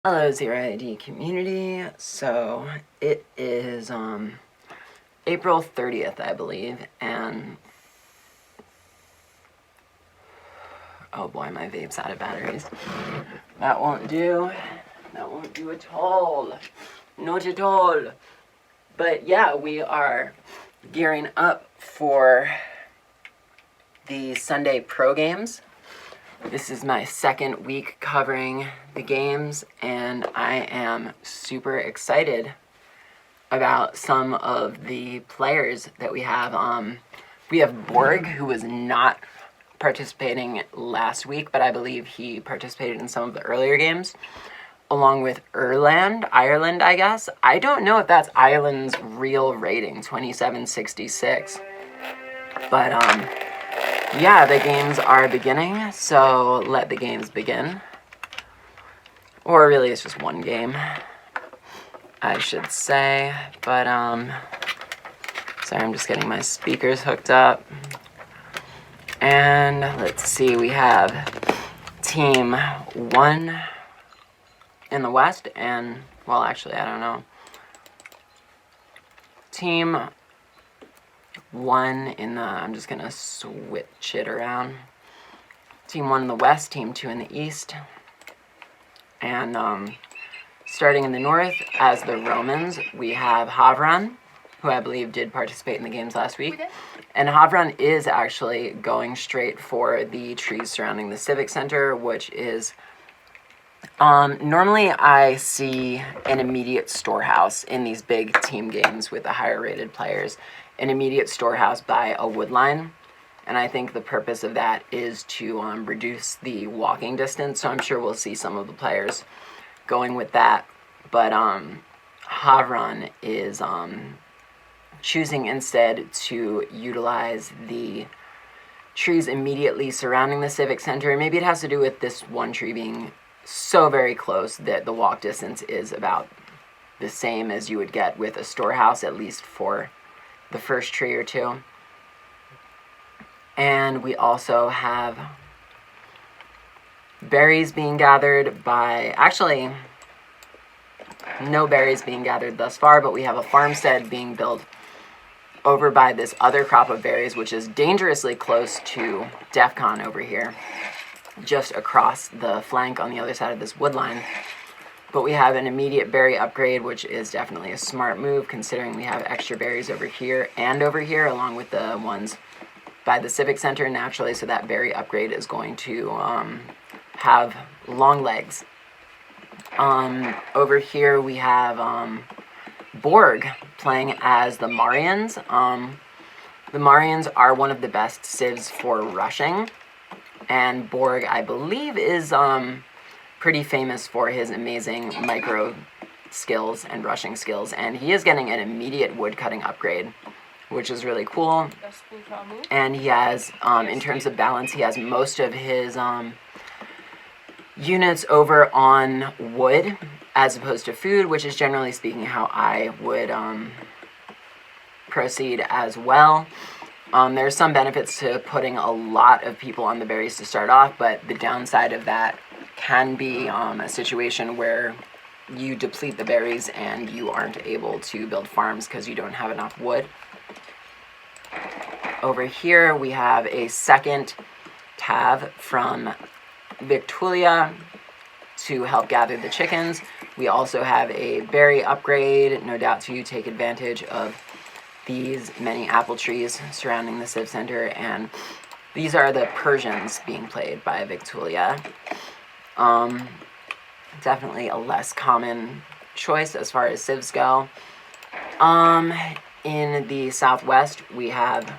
Hello, Zero ID community. So it is April 30th, I believe, and oh boy, my vape's out of batteries. That won't do. That won't do at all. Not at all. But yeah, we are gearing up for the Sunday pro games. This is my second week covering the games, and I am super excited about some of the players that we have. We have Borg, who was not participating last week, but I believe he participated in some of the earlier games, along with Ireland, I guess. I don't know if that's Ireland's real rating, 2766. But, yeah, the games are beginning, so let the games begin. Or really, it's just one game, I should say. But, sorry, I'm just getting my speakers hooked up. And let's see, we have Team 1 in the West, and, well, actually, I don't know. Team 1 in the, I'm just gonna switch it around. Team 1 in the West, Team 2 in the East. And starting in the North, as the Romans, we have Havran, who I believe did participate in the games last week. And Havran is actually going straight for the trees surrounding the Civic Center, which is, normally I see an immediate storehouse in these big team games with the higher rated players. An immediate storehouse by a wood line, and I think the purpose of that is to reduce the walking distance, so I'm sure we'll see some of the players going with that. But Havran is choosing instead to utilize the trees immediately surrounding the Civic Center, and maybe it has to do with this one tree being so very close that the walk distance is about the same as you would get with a storehouse, at least for the first tree or two. And we also have berries being gathered by, actually, no berries being gathered thus far, but we have a farmstead being built over by this other crop of berries, which is dangerously close to DEF CON over here, just across the flank on the other side of this wood line. But we have an immediate berry upgrade, which is definitely a smart move, considering we have extra berries over here and over here, along with the ones by the Civic Center naturally, so that berry upgrade is going to have long legs. Over here we have Borg playing as the Marians. The Marians are one of the best civs for rushing, and Borg, I believe, is pretty famous for his amazing micro skills and rushing skills, and he is getting an immediate wood cutting upgrade, which is really cool. And he has, in terms of balance, he has most of his units over on wood as opposed to food, which is generally speaking how I would proceed as well. There's some benefits to putting a lot of people on the berries to start off, but the downside of that can be a situation where you deplete the berries and you aren't able to build farms because you don't have enough wood. Over here we have a second tab from Vicktualia to help gather the chickens. We also have a berry upgrade, no doubt to take advantage of these many apple trees surrounding the Civ Center, and these are the Persians being played by Vicktualia. Definitely a less common choice as far as civs go. In the southwest, we have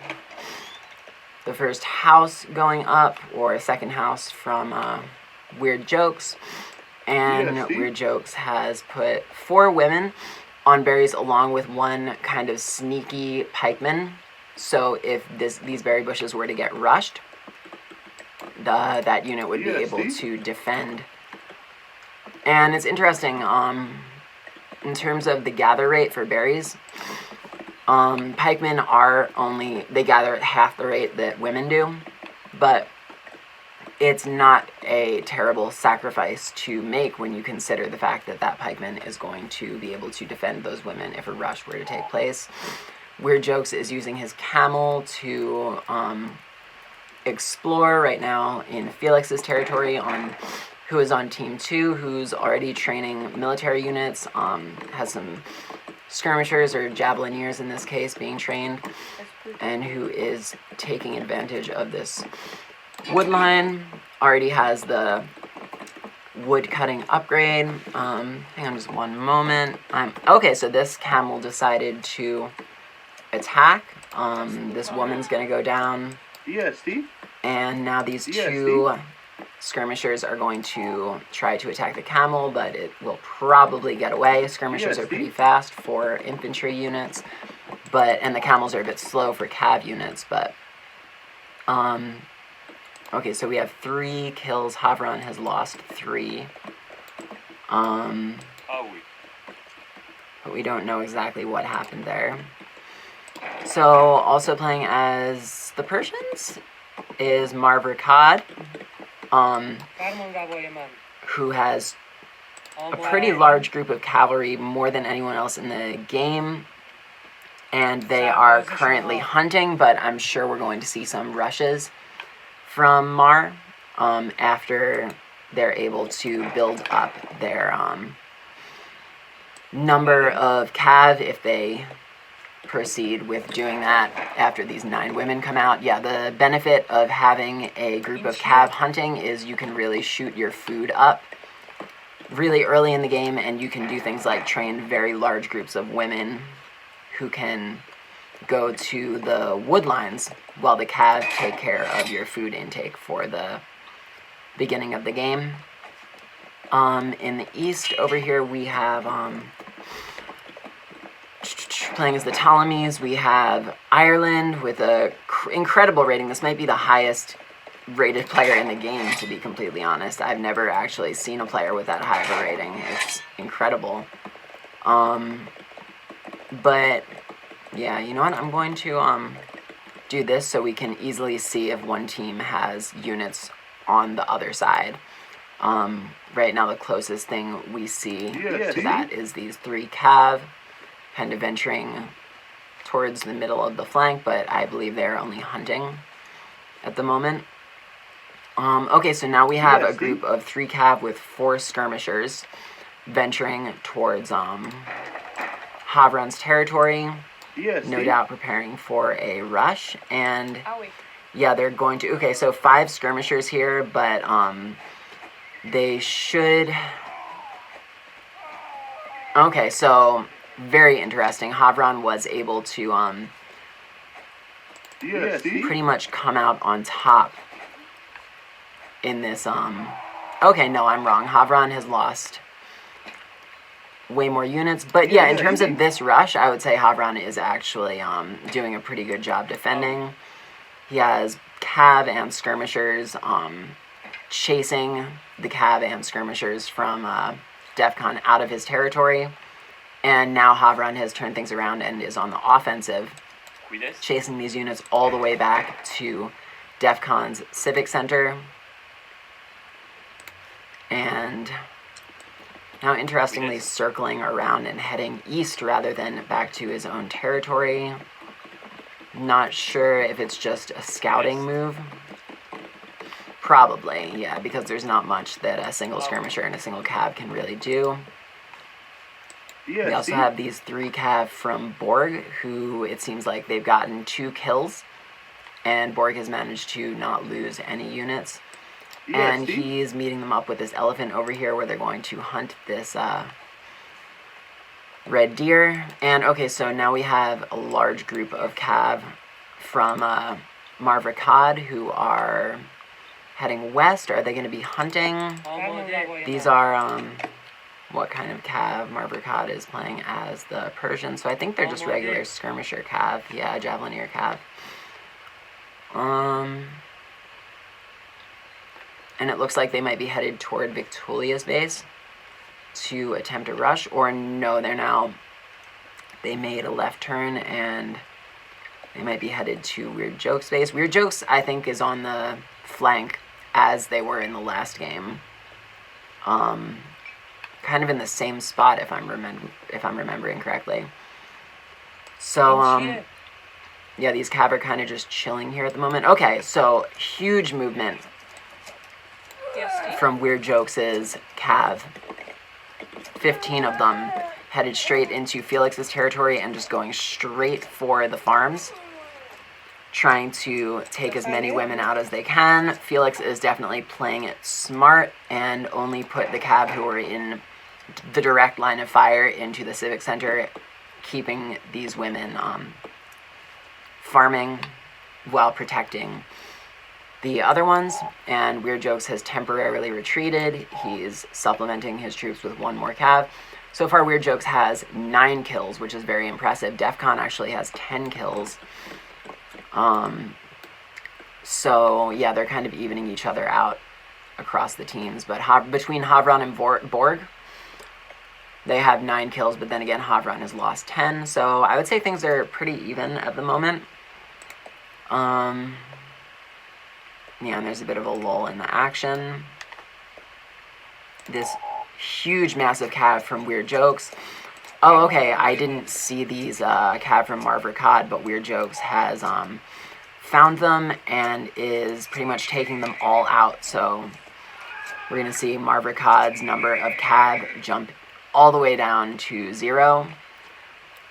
the first house going up, or a second house from weirdJokes. And weirdJokes has put 4 women on berries along with one kind of sneaky pikeman. So if these berry bushes were to get rushed, that unit would be able to defend. And it's interesting, in terms of the gather rate for berries, pikemen they gather at half the rate that women do, but it's not a terrible sacrifice to make when you consider the fact that that pikeman is going to be able to defend those women if a rush were to take place. weirdJokes is using his camel to explore right now in Felix's territory, who is on Team 2, who's already training military units, has some skirmishers, or javeliniers in this case, being trained, and who is taking advantage of this wood line. Already has the wood cutting upgrade. Hang on just one moment. Okay, so this camel decided to attack. This woman's gonna go down. Yes, Steve. And now these two skirmishers are going to try to attack the camel, but it will probably get away. Skirmishers are pretty fast for infantry units, and the camels are a bit slow for cav units, but okay, so we have 3 kills. Havran has lost 3. But we don't know exactly what happened there. So, also playing as the Persians is Marre-Vrickad, who has a pretty large group of cavalry, more than anyone else in the game. And they are currently hunting, but I'm sure we're going to see some rushes from Marre after they're able to build up their number of cav, if they proceed with doing that after these 9 women come out. Yeah, the benefit of having a group of cav hunting is you can really shoot your food up really early in the game, and you can do things like train very large groups of women who can go to the wood lines while the cav take care of your food intake for the beginning of the game. In the east over here we have playing as the Ptolemies, we have Ireland with a incredible rating. This might be the highest rated player in the game, to be completely honest. I've never actually seen a player with that high of a rating. It's incredible. But yeah, you know what? I'm going to do this so we can easily see if one team has units on the other side. Right now the closest thing we see to that is these 3 cav, kind of venturing towards the middle of the flank, but I believe they're only hunting at the moment. Okay, so now we have a group of 3 cav with 4 skirmishers venturing towards Havran's territory, no doubt preparing for a rush. And yeah, they're going to, okay, so 5 skirmishers here, but they should, okay, so very interesting. Havran was able to pretty much come out on top in this, okay, no, I'm wrong. Havran has lost way more units, but yeah, in terms of this rush, I would say Havran is actually doing a pretty good job defending. He has cav and skirmishers chasing the cav and skirmishers from DEFCON out of his territory. And now Havran has turned things around and is on the offensive, chasing these units all the way back to DEFCON's Civic Center. And now, interestingly, circling around and heading east rather than back to his own territory. Not sure if it's just a scouting move. Probably, yeah, because there's not much that a single skirmisher and a single cav can really do. We also have these 3 cav from Borg, who it seems like they've gotten 2 kills, and Borg has managed to not lose any units. And he's meeting them up with this elephant over here where they're going to hunt this red deer. And okay, so now we have a large group of cav from Marre-Vrickad who are heading west. Are they going to be hunting? These are, what kind of cav? Marre-Vrickad is playing as the Persian, so I think they're just regular skirmisher cav. Yeah, javelinier cav. And it looks like they might be headed toward Vicktualia's base to attempt a rush. Or no, they made a left turn and they might be headed to weirdJokes base. weirdJokes, I think, is on the flank as they were in the last game. Kind of in the same spot, if I'm remembering correctly. So, yeah, these cav are kind of just chilling here at the moment. Okay, so huge movement from weirdJokes' cav. 15 of them headed straight into Felix's territory and just going straight for the farms, trying to take as many women out as they can. Felix is definitely playing it smart and only put the cav who are in the direct line of fire into the civic center, keeping these women farming while protecting the other ones. And weirdJokes has temporarily retreated. He's supplementing his troops with one more cav. So far, weirdJokes has 9 kills, which is very impressive. Defcon actually has 10 kills. So yeah, they're kind of evening each other out across the teams. But between Havran and Borg, they have 9 kills, but then again, Havran has lost 10. So I would say things are pretty even at the moment. Yeah, and there's a bit of a lull in the action. This huge, massive cav from weirdJokes. Oh, okay, I didn't see these cav from Marre-Vrickad, but weirdJokes has found them and is pretty much taking them all out. So we're going to see Marre-Vrickad's number of cav jump all the way down to 0.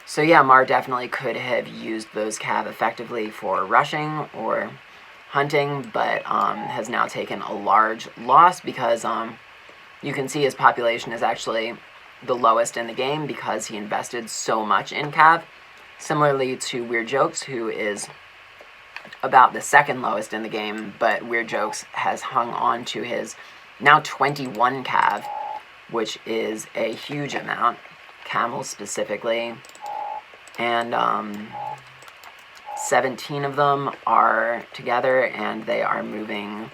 So yeah, Mar definitely could have used those cav effectively for rushing or hunting, but has now taken a large loss because you can see his population is actually the lowest in the game because he invested so much in cav. Similarly to weirdJokes, who is about the second lowest in the game, but weirdJokes has hung on to his now 21 cav, which is a huge amount, camels specifically, and 17 of them are together, and they are moving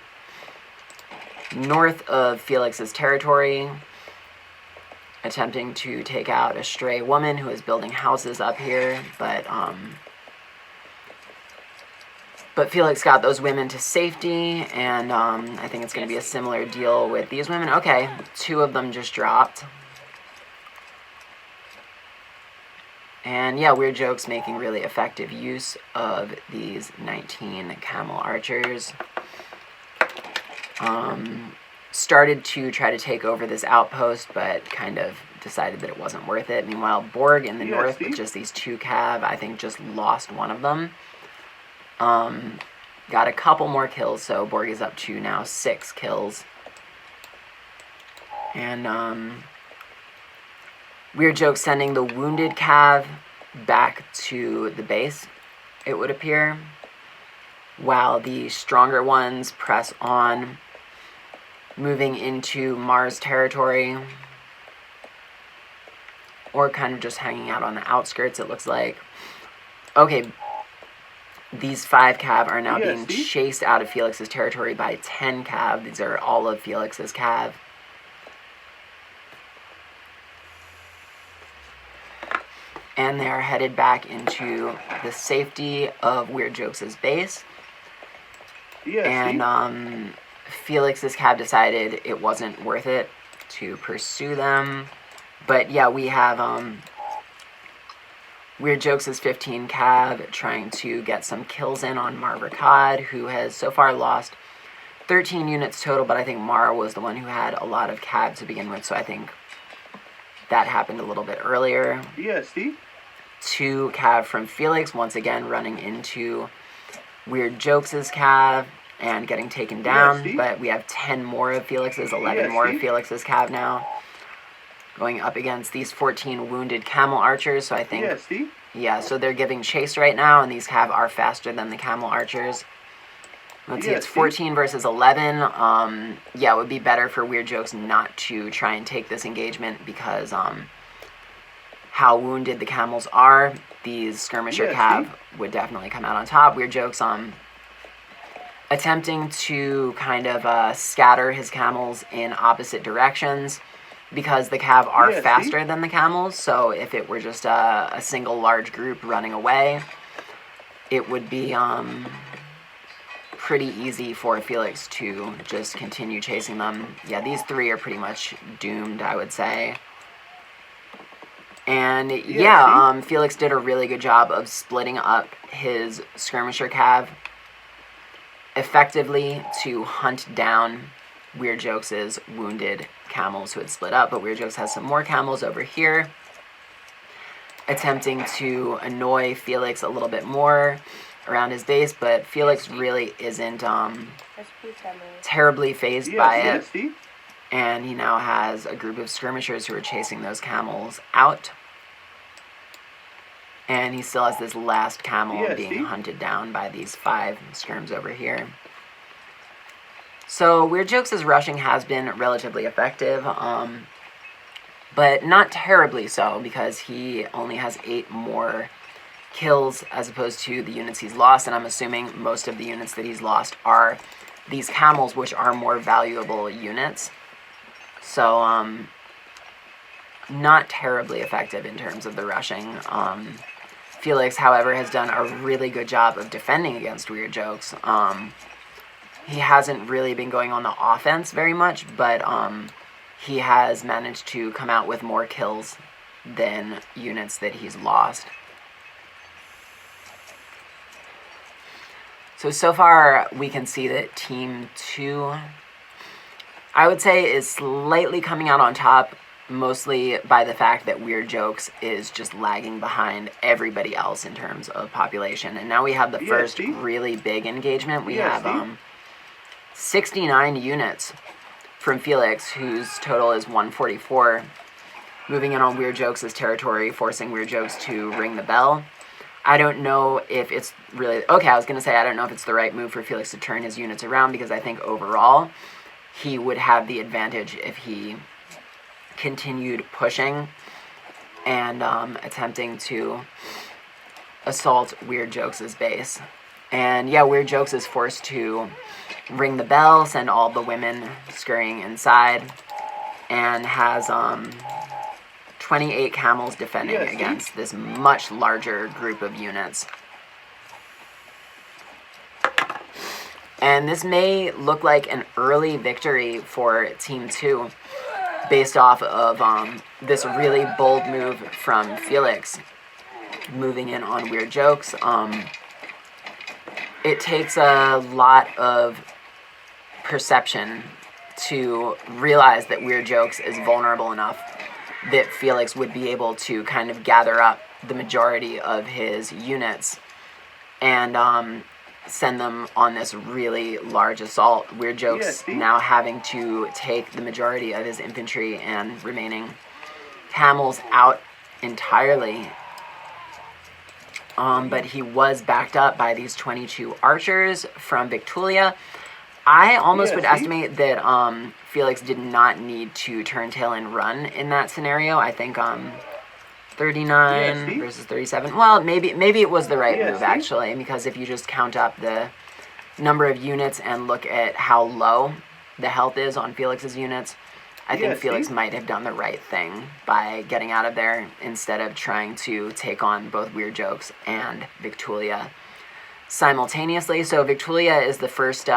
north of Felix's territory, attempting to take out a stray woman who is building houses up here, but Felix got those women to safety, and I think it's going to be a similar deal with these women. Okay, 2 of them just dropped. And yeah, weirdJokes making really effective use of these 19 camel archers. Started to try to take over this outpost, but kind of decided that it wasn't worth it. Meanwhile, Borg in the north with just these 2 cav, I think just lost one of them. Got a couple more kills, so Borg is up to now 6 kills. And weirdJokes sending the wounded cav back to the base, it would appear, while the stronger ones press on, moving into Mars territory, or kind of just hanging out on the outskirts, it looks like. Okay, these 5 cav are now being chased out of Felix's territory by 10 cav. These are all of Felix's cav. And they are headed back into the safety of weirdJokes' base. And Felix's cav decided it wasn't worth it to pursue them. But yeah, we have weirdJokes' 15 cav trying to get some kills in on Marre-Vrickad, who has so far lost 13 units total, but I think Marre was the one who had a lot of cav to begin with, so I think that happened a little bit earlier. 2 cav from Felix, once again running into weirdJokes' cav and getting taken down, but we have 10 more of Felix's, 11 more of Felix's cav now, going up against these 14 wounded camel archers, so I think, yeah, so they're giving chase right now, and these cav are faster than the camel archers. Let's see, it's 14 versus 11. Yeah, it would be better for weirdJokes not to try and take this engagement because how wounded the camels are, these skirmisher cav would definitely come out on top. weirdJokes attempting to kind of scatter his camels in opposite directions because the cav are faster than the camels, so if it were just a single large group running away, it would be pretty easy for Felix to just continue chasing them. Yeah, these 3 are pretty much doomed, I would say. And yeah, Felix did a really good job of splitting up his skirmisher cav effectively to hunt down weirdJokes' wounded camels who had split up. But weirdJokes has some more camels over here, attempting to annoy Felix a little bit more around his base, but Felix really isn't terribly phased by it. And he now has a group of skirmishers who are chasing those camels out. And he still has this last camel being hunted down by these 5 skirms over here. So weirdJokes' rushing has been relatively effective, but not terribly so, because he only has 8 more kills as opposed to the units he's lost, and I'm assuming most of the units that he's lost are these camels, which are more valuable units. So, not terribly effective in terms of the rushing. Felix, however, has done a really good job of defending against weirdJokes. He hasn't really been going on the offense very much, but he has managed to come out with more kills than units that he's lost. So far, we can see that Team 2, I would say, is slightly coming out on top, mostly by the fact that weirdJokes is just lagging behind everybody else in terms of population. And now we have the first really big engagement. We have 69 units from Felix, whose total is 144, moving in on weirdJokes' territory, forcing weirdJokes to ring the bell. I don't know if it's really... Okay, I was going to say I don't know if it's the right move for Felix to turn his units around, because I think overall he would have the advantage if he continued pushing and attempting to assault weirdJokes' base. And yeah, weirdJokes is forced to ring the bell, send all the women scurrying inside, and has 28 camels defending against this much larger group of units. And this may look like an early victory for Team 2 based off of this really bold move from Felix moving in on weirdJokes. It takes a lot of perception to realize that weirdJokes is vulnerable enough that Felix would be able to kind of gather up the majority of his units and send them on this really large assault. weirdJokes now having to take the majority of his infantry and remaining camels out entirely. But he was backed up by these 22 archers from Vicktualia. I almost would estimate that Felix did not need to turn tail and run in that scenario. I think 39 versus 37. Well, maybe it was the right move, actually, because if you just count up the number of units and look at how low the health is on Felix's units, I think Felix might have done the right thing by getting out of there instead of trying to take on both weirdJokes and Vicktualia simultaneously. So Vicktualia is the first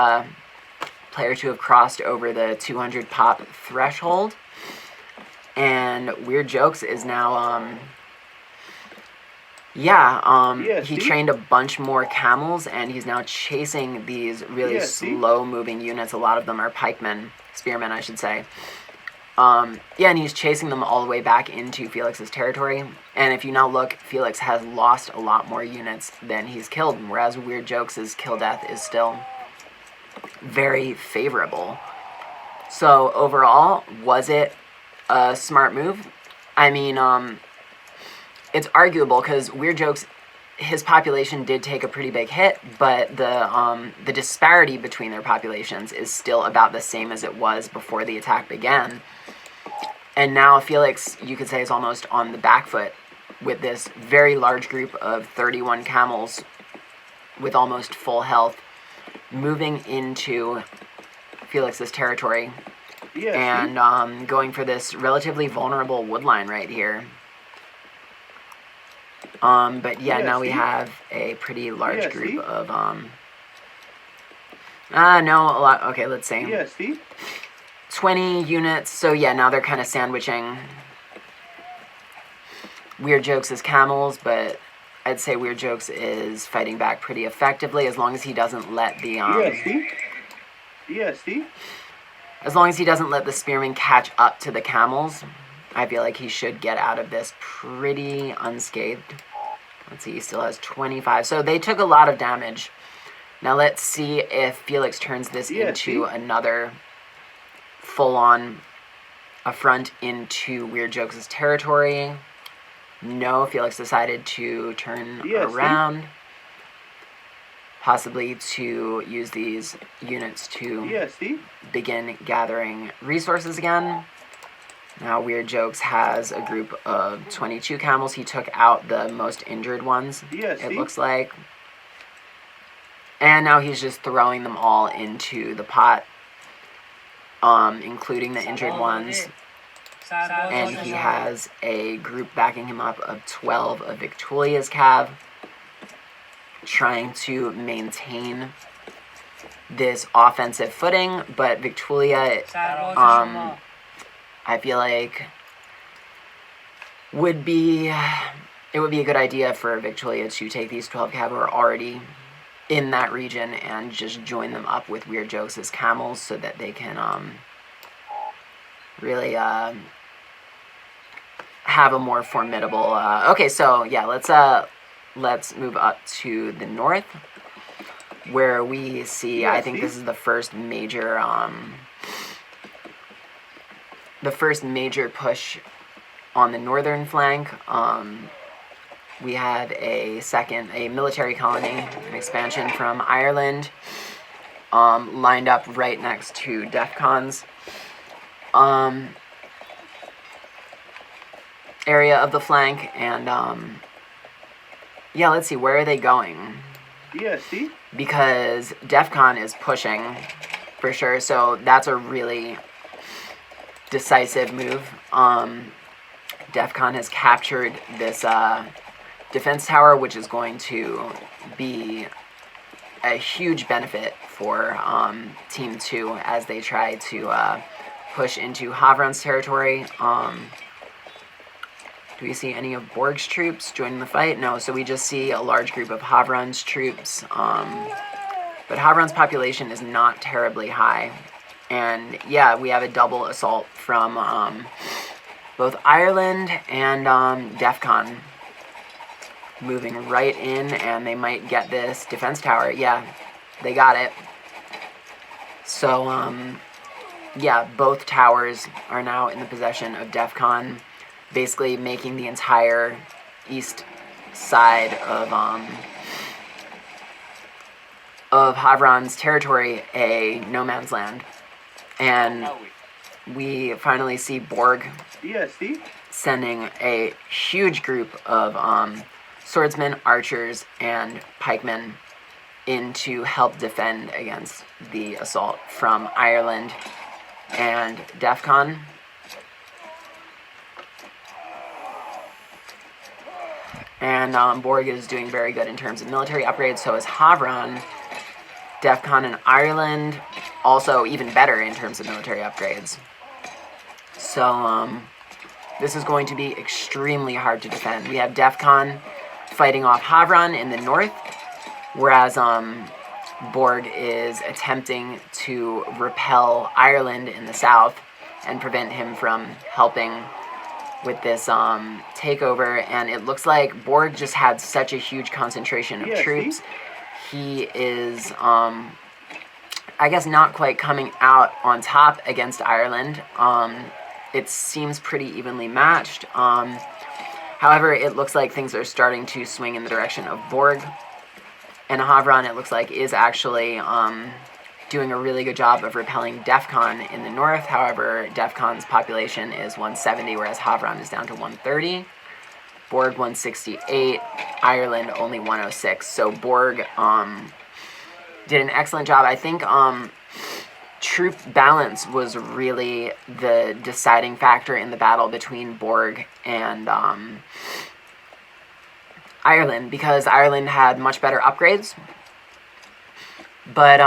player to have crossed over the 200 pop threshold, and weirdJokes is now he trained a bunch more camels, and he's now chasing these really slow moving units. A lot of them are spearmen I should say. And he's chasing them all the way back into Felix's territory. And if you now look, Felix has lost a lot more units than he's killed, whereas weirdJokes' kill death is still very favorable. So overall, was it a smart move? I mean, it's arguable, because weirdJokes, his population did take a pretty big hit, but the disparity between their populations is still about the same as it was before the attack began. And now Felix, you could say, is almost on the back foot with this very large group of 31 camels with almost full health moving into Felix's territory and going for this relatively vulnerable wood line right here. But yeah, now we have a pretty large group of No, a lot. Okay, let's see. Yeah, see? 20 units. So yeah, now they're kind of sandwiching weirdJokes as camels, but I'd say weirdJokes is fighting back pretty effectively as long as he doesn't let the as long as he doesn't let the spearmen catch up to the camels. I feel like he should get out of this pretty unscathed. Let's see, he still has 25. So they took a lot of damage. Now let's see if Felix turns this into another full-on affront into weirdJokes' territory. No, Felix decided to turn around. Possibly to use these units to begin gathering resources again. Now weirdJokes has a group of 22 camels. He took out the most injured ones, it looks like. And now he's just throwing them all into the pot, including the injured ones. And he has a group backing him up of 12 of Vicktualia's cav, trying to maintain this offensive footing, but Vicktualia, I feel like it would be a good idea for Vicktualia to take these 12 cav who are already in that region and just join them up with weirdJokes as camels so that they can really have a more formidable okay, so yeah, let's move up to the north, where we see, I think this is the first major push on the northern flank. We have a military colony, an expansion from Ireland, lined up right next to DEFCON's area of the flank, and yeah, let's see, where are they going? Yeah, see? Because DEFCON is pushing, for sure, so that's a really decisive move. DEFCON has captured this defense tower, which is going to be a huge benefit for Team 2 as they try to push into Havran's territory. Do we see any of Borg's troops joining the fight? No, so we just see a large group of Havran's troops. But Havran's population is not terribly high. And yeah, we have a double assault from both Ireland and DEFCON moving right in, and they might get this defense tower. Yeah, they got it. So, yeah, both towers are now in the possession of DEFCON, basically making the entire east side of Havran's territory a no man's land. And we finally see Borg sending a huge group of swordsmen, archers, and pikemen in to help defend against the assault from Ireland and DEFCON. And Borg is doing very good in terms of military upgrades, so is Havran. DEFCON and Ireland also even better in terms of military upgrades. So this is going to be extremely hard to defend. We have DEFCON fighting off Havran in the north, whereas Borg is attempting to repel Ireland in the south and prevent him from helping with this takeover. And it looks like Borg just had such a huge concentration of troops. He is, I guess, not quite coming out on top against Ireland. It seems pretty evenly matched. However, it looks like things are starting to swing in the direction of Borg. And Havran, it looks like, is actually doing a really good job of repelling DEFCON in the north. However, DEFCON's population is 170, whereas Havran is down to 130. Borg 168, Ireland only 106. So Borg did an excellent job. I think troop balance was really the deciding factor in the battle between Borg and Ireland, because Ireland had much better upgrades. But,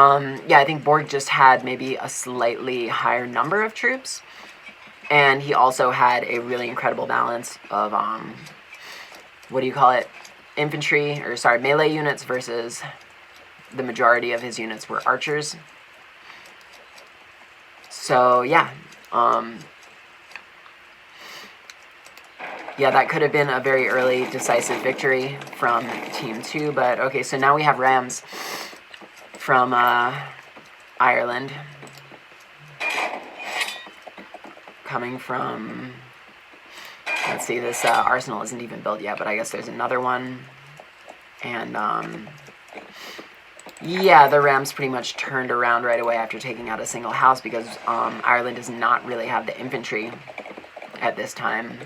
yeah, I think Borg just had maybe a slightly higher number of troops. And he also had a really incredible balance of, what do you call it? Infantry, or sorry, melee units versus the majority of his units were archers. So, yeah. Yeah, that could have been a very early decisive victory from Team 2. But, okay, so now we have Rams from Ireland. Coming from, let's see, this arsenal isn't even built yet, but I guess there's another one. And, yeah, the Rams pretty much turned around right away after taking out a single house because Ireland does not really have the infantry at this time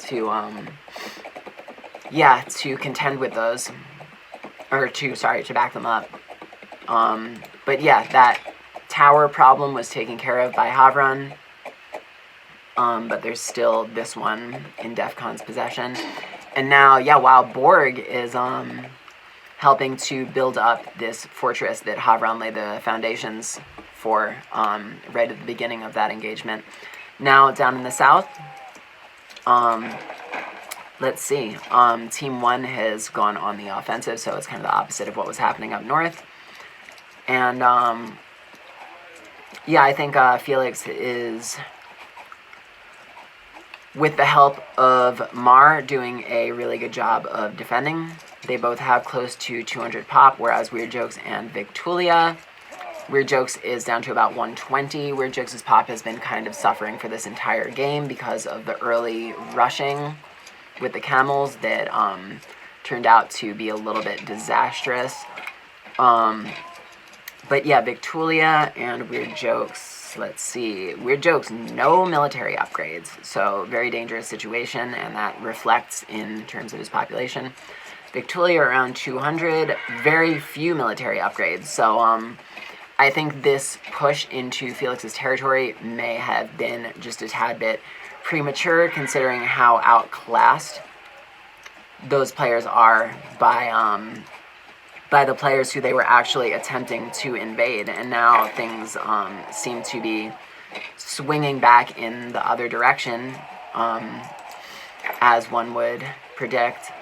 to, yeah, to contend with those, or to back them up. But yeah, that tower problem was taken care of by Havran, but there's still this one in Defcon's possession. And now, yeah, while Borg is helping to build up this fortress that Havran laid the foundations for right at the beginning of that engagement. Now, down in the south, let's see, Team 1 has gone on the offensive, so it's kind of the opposite of what was happening up north. And, yeah, I think Felix is, with the help of Marre, doing a really good job of defending. They both have close to 200 pop, whereas weirdJokes and Vicktualia, weirdJokes is down to about 120. weirdJokes' pop has been kind of suffering for this entire game because of the early rushing with the camels that turned out to be a little bit disastrous. But yeah, Vicktualia and weirdJokes, let's see. weirdJokes, no military upgrades, so very dangerous situation, and that reflects in terms of his population. Vicktualia around 200, very few military upgrades, so I think this push into Felix's territory may have been just a tad bit premature, considering how outclassed those players are by the players who they were actually attempting to invade. And now things seem to be swinging back in the other direction, as one would predict.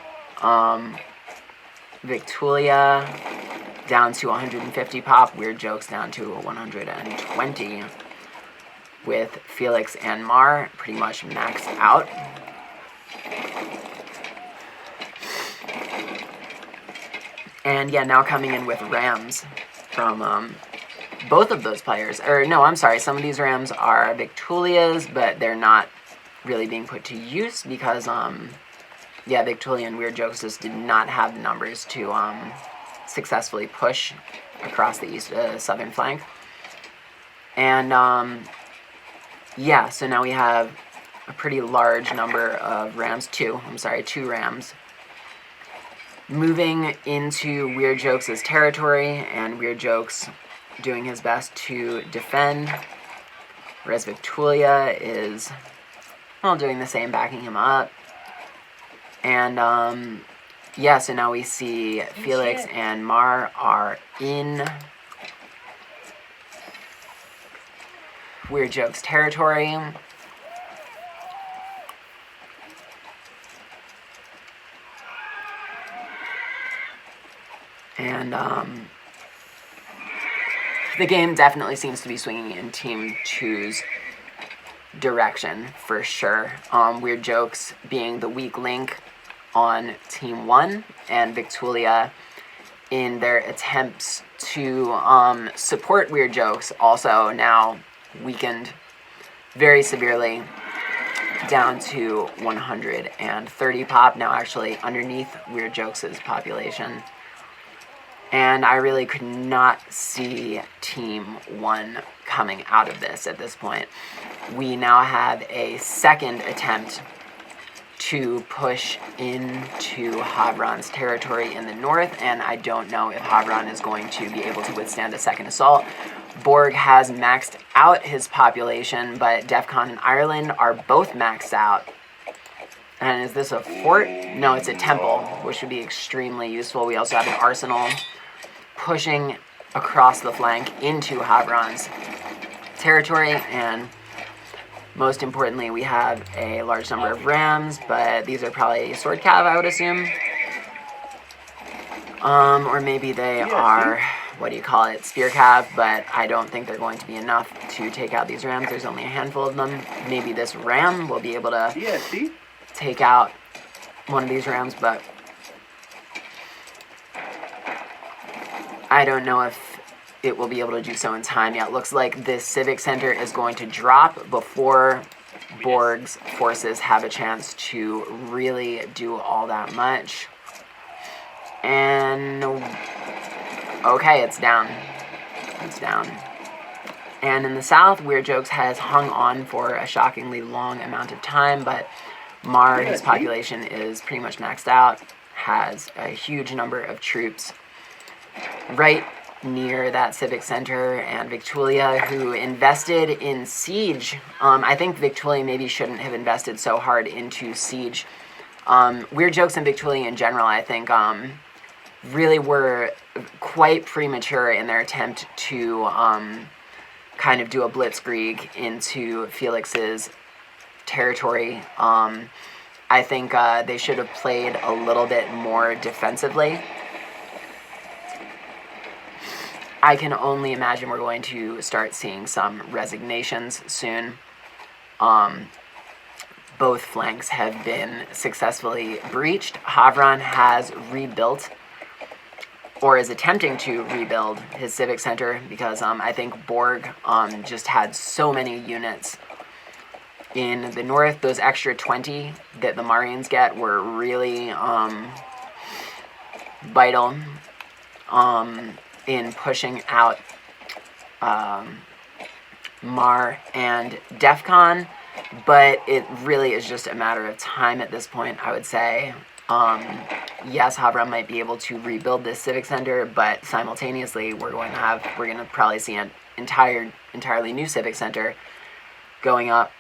Vicktualia down to 150 pop, weirdJokes down to 120, with Felix and Marre pretty much maxed out. And yeah, now coming in with Rams from both of those players. Or no, I'm sorry, some of these Rams are Vicktualia's, but they're not really being put to use because, yeah, Vicktualia and weirdJokes just did not have the numbers to successfully push across the southern flank. And yeah, so now we have a pretty large number of Rams, two Rams, moving into weirdJokes' territory, and weirdJokes doing his best to defend, whereas Vicktualia is, well, doing the same, backing him up. And, yeah, so now we see Felix and Marre are in weirdJokes' territory. And, the game definitely seems to be swinging in Team 2's direction, for sure. weirdJokes being the weak link on Team 1, and Vicktualia in their attempts to support weirdJokes, also now weakened very severely down to 130 pop, now actually underneath weirdJokes' population. And I really could not see Team 1 coming out of this at this point. We now have a second attempt to push into Havran's territory in the north, and I don't know if Havran is going to be able to withstand a second assault. Borg has maxed out his population, but Defcon and Ireland are both maxed out. And is this a fort? No, it's a temple, which would be extremely useful. We also have an arsenal pushing across the flank into Havran's territory, and most importantly, we have a large number of rams, but these are probably sword cav, I would assume. Or maybe they are, what do you call it, spear cav, but I don't think they're going to be enough to take out these rams. There's only a handful of them. Maybe this ram will be able to take out one of these rams, but I don't know if it will be able to do so in time. Yeah, it looks like this civic center is going to drop before Borg's forces have a chance to really do all that much. And okay, it's down. It's down. And in the south, weirdJokes has hung on for a shockingly long amount of time, but Marre, his population is pretty much maxed out, has a huge number of troops right near that civic center, and Vicktualia, who invested in siege. I think Vicktualia maybe shouldn't have invested so hard into siege. weirdJokes and Vicktualia in general, I think, really were quite premature in their attempt to kind of do a blitzkrieg into Felix's territory. I think they should have played a little bit more defensively. I can only imagine we're going to start seeing some resignations soon. Both flanks have been successfully breached. Havran has rebuilt, or is attempting to rebuild, his civic center, because I think Borg just had so many units in the north. Those extra 20 that the Marines get were really vital in pushing out Marre and Defcon, but it really is just a matter of time at this point, I would say. Yes, Havran might be able to rebuild this civic center, but simultaneously we're going to probably see an entirely new civic center going up.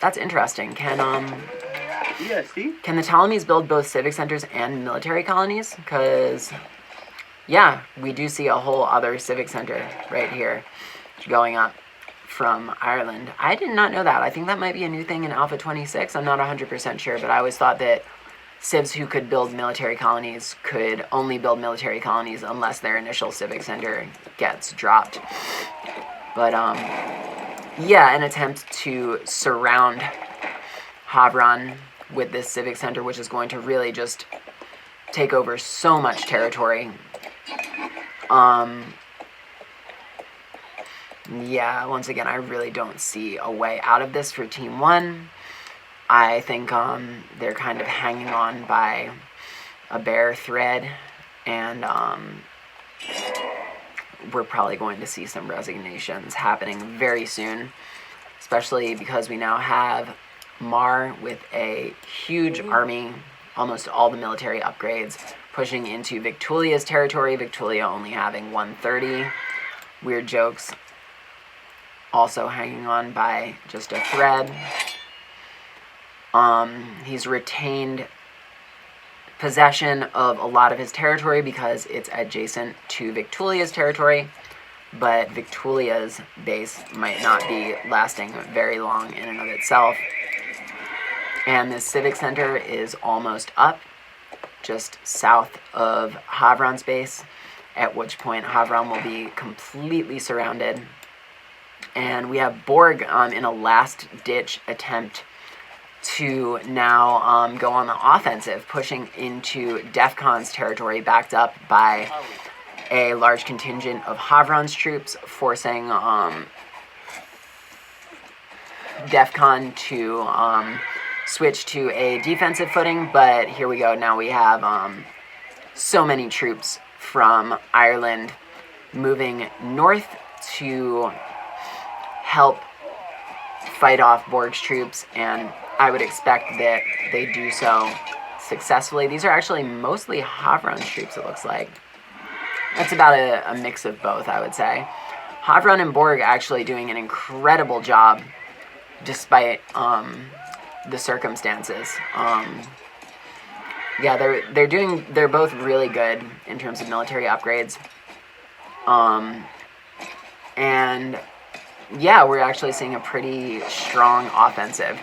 That's interesting. Can the Ptolemies build both civic centers and military colonies? Because yeah, we do see a whole other civic center right here going up from Ireland. I did not know that. I think that might be a new thing in Alpha 26. I'm not 100% sure, but I always thought that civs who could build military colonies could only build military colonies unless their initial civic center gets dropped. But yeah, an attempt to surround Havran with this civic center, which is going to really just take over so much territory. Yeah, once again, I really don't see a way out of this for Team 1. I think they're kind of hanging on by a bare thread, and we're probably going to see some resignations happening very soon, especially because we now have Marre with a huge army, almost all the military upgrades, pushing into Vicktualia's territory, Vicktualia only having 130. weirdJokes also hanging on by just a thread. He's retained possession of a lot of his territory because it's adjacent to Vicktualia's territory, but Vicktualia's base might not be lasting very long in and of itself. And this civic center is almost up, just south of Havran's base, at which point Havran will be completely surrounded. And we have Borg in a last-ditch attempt to now go on the offensive, pushing into Defcon's territory, backed up by a large contingent of Havran's troops, forcing Defcon to switch to a defensive footing. But here we go. Now we have so many troops from Ireland moving north to help fight off Borg's troops, and I would expect that they do so successfully. These are actually mostly Havran's troops, it looks like. That's about a mix of both, I would say. Havran and Borg actually doing an incredible job despite the circumstances. Yeah, they're both really good in terms of military upgrades. And yeah, we're actually seeing a pretty strong offensive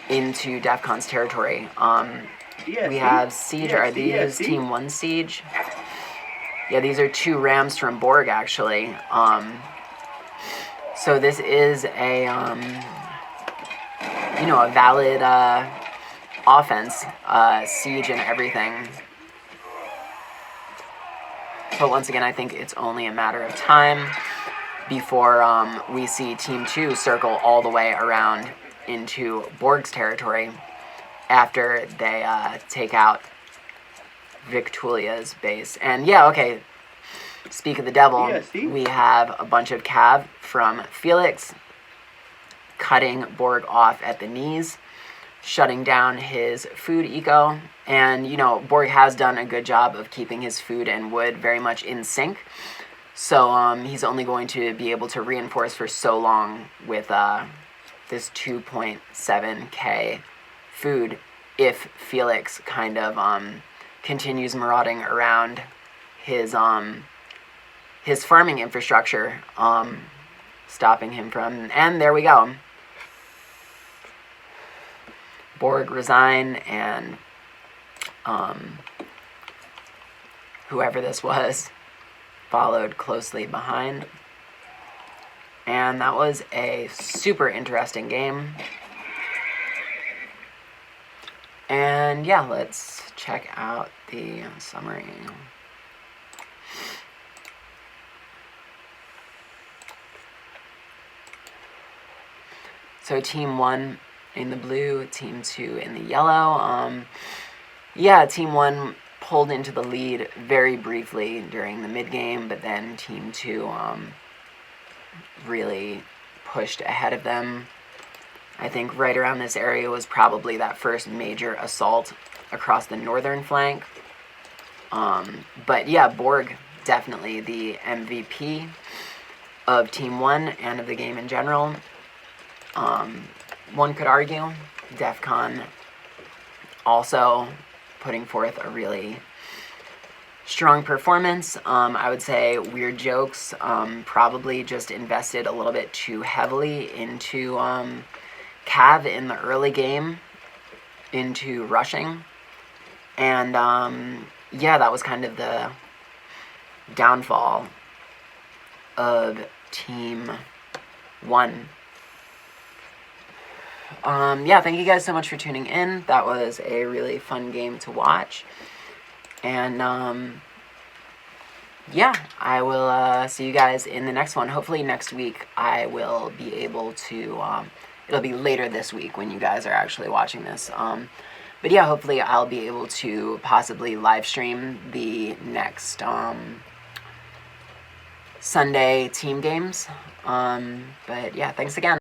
into DEF CON's territory. We have Siege. Are these Team 1 Siege? Yeah, these are 2 Rams from Borg, actually. So this is a, you know, a valid offense, siege and everything. But once again, I think it's only a matter of time before we see Team 2 circle all the way around into Borg's territory after they take out Vicktualia's base. And yeah, okay, speak of the devil, we have a bunch of cav from Felix cutting Borg off at the knees, shutting down his food eco. And, you know, Borg has done a good job of keeping his food and wood very much in sync. So he's only going to be able to reinforce for so long with this 2.7k food if Felix kind of continues marauding around his farming infrastructure, stopping him from... And there we go. Borg resign, and whoever this was followed closely behind. And that was a super interesting game. And yeah, let's check out the summary. So Team 1 in the blue, Team 2 in the yellow. Yeah, Team 1 pulled into the lead very briefly during the mid-game, but then Team 2 really pushed ahead of them. I think right around this area was probably that first major assault across the northern flank. But yeah, Borg, definitely the MVP of Team 1 and of the game in general. One could argue DEF CON also putting forth a really strong performance. I would say weirdJokes probably just invested a little bit too heavily into Cav in the early game, into rushing. And yeah, that was kind of the downfall of Team 1. Yeah, thank you guys so much for tuning in. That was a really fun game to watch. And yeah, I will see you guys in the next one. Hopefully next week I will be able to, it'll be later this week when you guys are actually watching this. But yeah, hopefully I'll be able to possibly live stream the next Sunday team games. But yeah, thanks again.